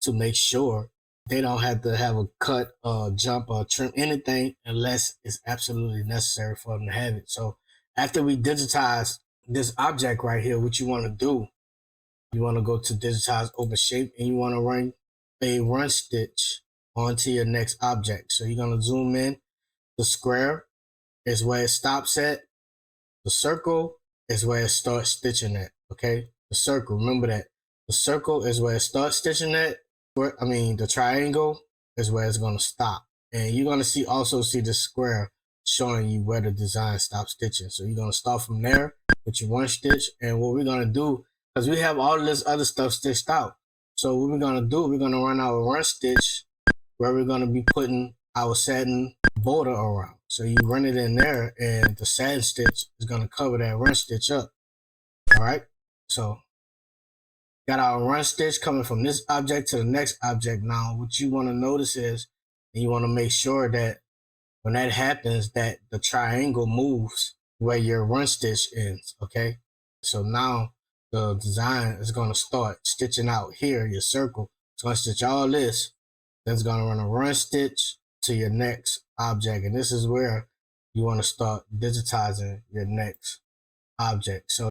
to make sure they don't have to have a cut, jump, or trim anything unless it's absolutely necessary for them to have it. So after we digitize this object right here, what you want to do, you want to go to digitize open shape and you want to run a run stitch onto your next object. So you're going to zoom in. The square is where it stops at. The circle is where it starts stitching at. Okay, the circle, remember that. The circle is where it starts stitching at. The triangle is where it's going to stop. And you're going to also see the square showing you where the design stops stitching. So you're going to start from there with your one stitch. And what we're going to do, because we have all this other stuff stitched out. So what we're going to do, we're going to run our run stitch where we're going to be putting our satin border around. So you run it in there and the satin stitch is going to cover that run stitch up. All right. So got our run stitch coming from this object to the next object. Now, what you want to notice is, and you want to make sure that when that happens, that the triangle moves where your run stitch ends. Okay. So now the design is going to start stitching out here, your circle. It's going to stitch all this. Then it's going to run a run stitch to your next object. And this is where you want to start digitizing your next object. So